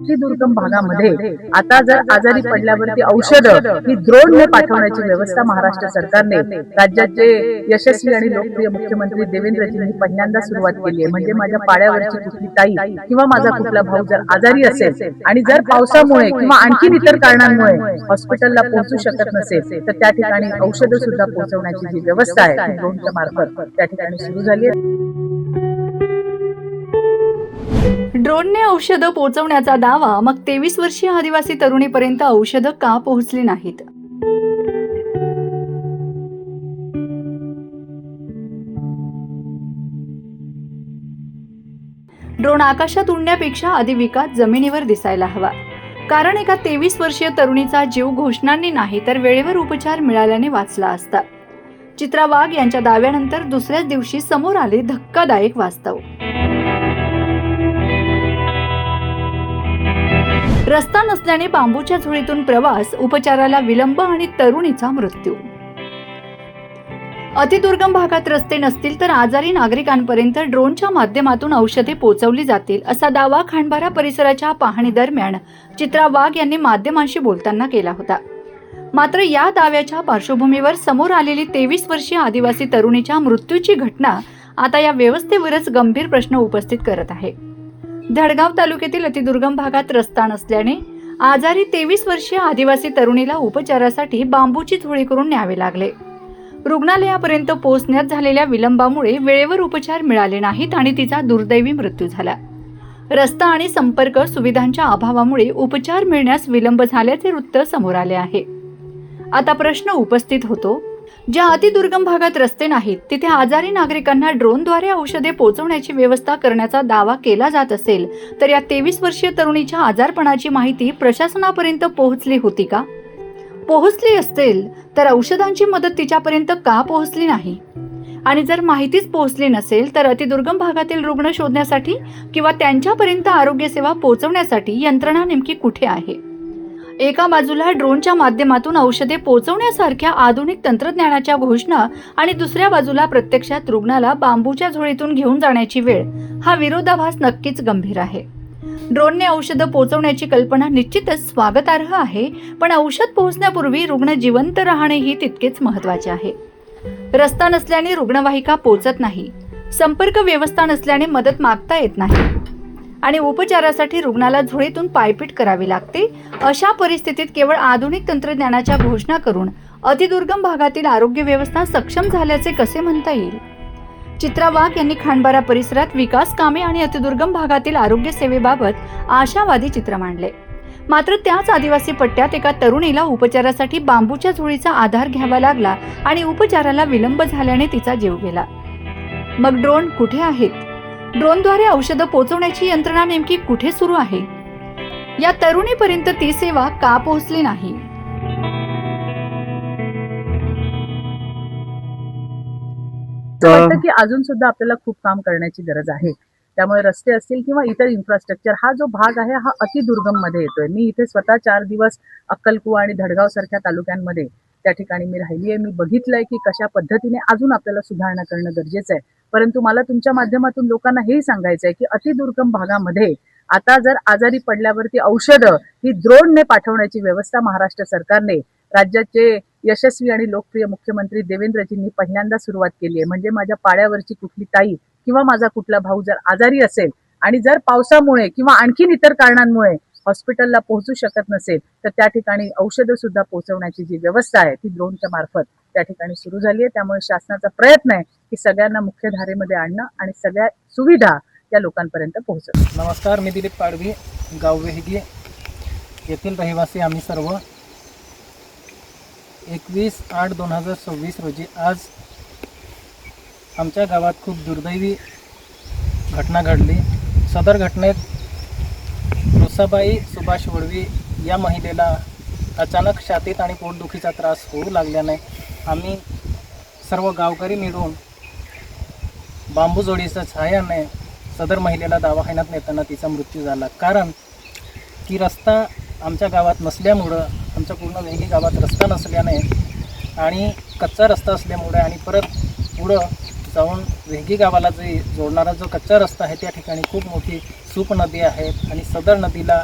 अतिदुर्गम भागामध्ये आता जर आजारी पडल्यावरती औषधं ही ड्रोनने पाठवण्याची व्यवस्था महाराष्ट्र सरकारने राज्याचे यशस्वी आणि लोकप्रिय मुख्यमंत्री देवेंद्रजींनी पहिल्यांदा सुरुवात केली आहे। म्हणजे माझ्या पाड्यावरची कुठली ताई किंवा माझा कुठला भाऊ जर आजारी असेल आणि जर पावसामुळे किंवा आणखी इतर कारणांमुळे हॉस्पिटलला पोहोचू शकत नसेल तर त्या ठिकाणी औषधं सुद्धा पोहोचवण्याची जी व्यवस्था आहे ती ड्रोनच्या मार्फत त्या ठिकाणी सुरू झाली आहे। ड्रोनने औषधं पोहोचवण्याचा दावा, मग 23 वर्षीय आदिवासी तरुणीपर्यंत औषधं का पोहोचली नाहीत? ड्रोन आकाशात उडण्यापेक्षा आधी विकास जमिनीवर दिसायला हवा। कारण एका 23 वर्षीय तरुणीचा जीव घोषणांनी नाही तर वेळेवर उपचार मिळाल्याने वाचला असता। चित्रा वाघ यांच्या दाव्यानंतर दुसऱ्याच दिवशी समोर आले धक्कादायक वास्तव। रस्ता नसल्याने बांबूच्या झोळीतून प्रवास, उपचाराला विलंब आणि तरुणीचा मृत्यू। अतिदुर्गम भागात रस्ते नसतील तर आजारी नागरिकांपर्यंत ड्रोनच्या माध्यमातून औषधे पोहोचवली जातील असा दावा खांडबारा परिसराच्या पाहणी दरम्यान चित्रा वाघ यांनी माध्यमांशी बोलताना केला होता। मात्र या दाव्याच्या पार्श्वभूमीवर समोर आलेली 23 वर्षीय आदिवासी तरुणीच्या मृत्यूची घटना आता या व्यवस्थेवरच गंभीर प्रश्न उपस्थित करत आहे। धडगाव तालुक्यातील अतिदुर्गम भागात रस्ता नसल्याने आजारी 23 वर्षीय आदिवासी तरुणीला उपचारासाठी बांबूची झोळी करून न्यावे लागले। रुग्णालयापर्यंत पोहोचण्यात झालेल्या विलंबामुळे वेळेवर उपचार मिळाले नाहीत आणि तिचा दुर्दैवी मृत्यू झाला। रस्ता आणि संपर्क सुविधांच्या अभावामुळे उपचार मिळण्यास विलंब झाल्याचे वृत्त समोर आले आहे। आता प्रश्न उपस्थित होतो, ज्या अतिदुर्गम भागात रस्ते नाहीत तिथे आजारी नागरिकांना ड्रोनद्वारे औषधे पोहोचवण्याची व्यवस्था करण्याचा दावा केला जात असेल तर या 23 वर्षीय तरुणीच्या आजारपणाची माहिती प्रशासनापर्यंत पोहोचली होती का? पोहोचली असेल तर औषधांची मदत तिच्यापर्यंत का पोहोचली नाही? आणि जर माहितीच पोहोचली नसेल तर अतिदुर्गम भागातील रुग्ण शोधण्यासाठी किंवा त्यांच्यापर्यंत आरोग्य सेवा पोहोचवण्यासाठी यंत्रणा नेमकी कुठे आहे? एका बाजूला ड्रोनच्या माध्यमातून औषधे पोहोचवण्यासारख्या आधुनिक तंत्रज्ञानाच्या घोषणा आणि दुसऱ्या बाजूला प्रत्यक्षात रुग्णाला बांबूच्या झोळीतून घेऊन जाण्याची वेळ, हा विरोधाभास नक्कीच गंभीर आहे। ड्रोनने औषधं पोहोचवण्याची कल्पना निश्चितच स्वागतार्ह आहे, पण औषध पोहोचण्यापूर्वी रुग्ण जिवंत राहणेही तितकेच महत्त्वाचे आहे। रस्ता नसल्याने रुग्णवाहिका पोहोचत नाही, संपर्क व्यवस्था नसल्याने मदत मागता येत नाही आणि उपचारासाठी रुग्णाला झोळीतून पायपीट करावी लागते। अशा परिस्थितीत केवळ आधुनिक तंत्रज्ञानाच्या घोषणा करून अतिदुर्गम भागातील आरोग्य व्यवस्था सक्षम झाल्याचे कसे म्हणता येईल? चित्रा वाघ यांनी खांडबारा परिसरात विकास कामे आणि अतिदुर्गम भागातील आरोग्य सेवेबाबत आशावादी चित्र मांडले। मात्र त्याच आदिवासी पट्ट्यात एका तरुणीला उपचारासाठी बांबूच्या झोळीचा आधार घ्यावा लागला आणि उपचाराला विलंब झाल्याने तिचा जीव गेला। मग ड्रोन कुठे आहेत? ड्रोनद्वारे औषधं पोहोचवण्याची यंत्रणा नेमकी कुठे सुरू आहे? या तरुणीपर्यंत ती सेवा का पोहोचली नाही? वाटतं की अजून सुद्धा आपल्याला खूप काम करण्याची गरज आहे। त्यामुळे रस्ते असतील किंवा इतर इन्फ्रास्ट्रक्चर, हा जो भाग आहे हा अतिदुर्गम मध्ये येतोय। मी इथे स्वतः 4 दिवस अक्कलकुवा आणि धडगाव सारख्या तालुक्यांमध्ये त्या ठिकाणी मी राहिली आहे। मी बघितलंय की कशा पद्धतीने अजून आपल्याला सुधारणा करणं गरजेचं आहे। परंतु मला तुमच्या माध्यमातून लोकांना हेही सांगायचं आहे की अतिदुर्गम भागामध्ये आता जर आजारी पडल्यावरती औषधं ही ड्रोनने पाठवण्याची व्यवस्था महाराष्ट्र सरकारने राज्याचे यशस्वी आणि लोकप्रिय मुख्यमंत्री देवेंद्रजींनी पहिल्यांदा सुरुवात केली आहे। म्हणजे माझ्या पाड्यावरची कुठली ताई किंवा माझा कुठला भाऊ जर आजारी असेल आणि जर पावसामुळे किंवा आणखी इतर कारणांमुळे हॉस्पिटलला पोहोचू शकत नसेल तर त्या ठिकाणी औषधं सुद्धा पोहोचवण्याची जी व्यवस्था आहे ती ड्रोनच्या मार्फत त्या ठिकाणी सुरू झाली आहे। त्यामुळे शासनाचा प्रयत्न आहे की सगळ्यांना मुख्य धारेमध्ये आणणं आणि सगळ्या सुविधा त्या लोकांपर्यंत पोहोचवणं। नमस्कार, मी दिलीप पाडवी, गाव वेहगी येथील रहिवासी आम्ही सर्व। 21/8/2026 रोजी आज आमच्या गावात खूप दुर्दैवी घटना घडली। सदर घटनेत रुसाबाई सुभाष वळवी या महिलेला अचानक छातीत आणि पोटदुखीचा त्रास होऊ लागल्याने आम्ही सर्व गावकरी मिळून बांबू जोडीच्या सहाय्याने सदर महिलेला दवाखान्यात नेताना तिचा मृत्यू झाला। कारण की रस्ता आमच्या गावात नसल्यामुळं, आमच्या पूर्ण वेगी गावात रस्ता नसल्याने आणि कच्चा रस्ता असल्यामुळे आणि परत पुढं जाऊन वेगी गावाला जे जोडणारा जो कच्चा रस्ता आहे त्या ठिकाणी खूप मोठी सूप नदी आहे आणि सदर नदीला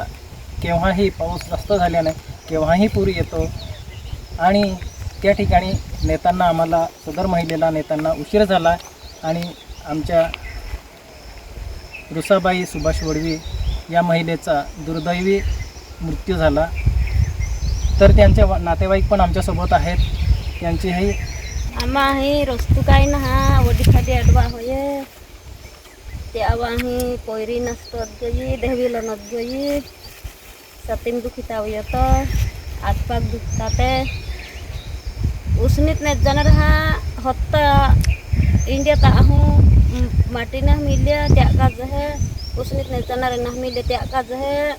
केव्हाही पाऊस जास्त झाल्याने केव्हाही पूर येतो आणि त्या ठिकाणी नेतांना आम्हाला सदर महिलेला नेतांना उशीर झाला आणि आमच्या रुसाबाई सुभाष वडवी या महिलेचा दुर्दैवी मृत्यू झाला. तर त्यांचे नातेवाईक पण आमच्यासोबत आहेत. त्यांचीही आम्ही रस्तू काय ना हा वडी खाली अडवा होये त्यावाही पोयरी नसत गई देवीला नत गई सतीम दुखिता येत आसपास दुखताते उसनीत नेत जाणार हा होत्ता इंडियात आहू माटीना मिल्या त्या काज है उसनीत नेत जाणार ना मिले त्या काज है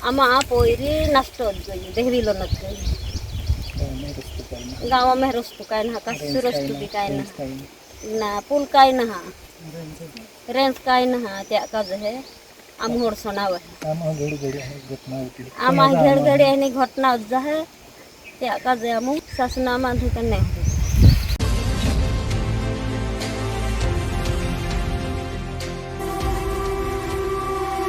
आम्हा पोयरी नष्ट गई देवीला नत गई गावा में रस्तू काय ना कसू रस्तू बी काय ना पूल काय ना रेंज काय ना त्या काज है आमहोड सोनाव है आम्हा घड घडी घटना है त्या काज आमू शासना माधुकन नाही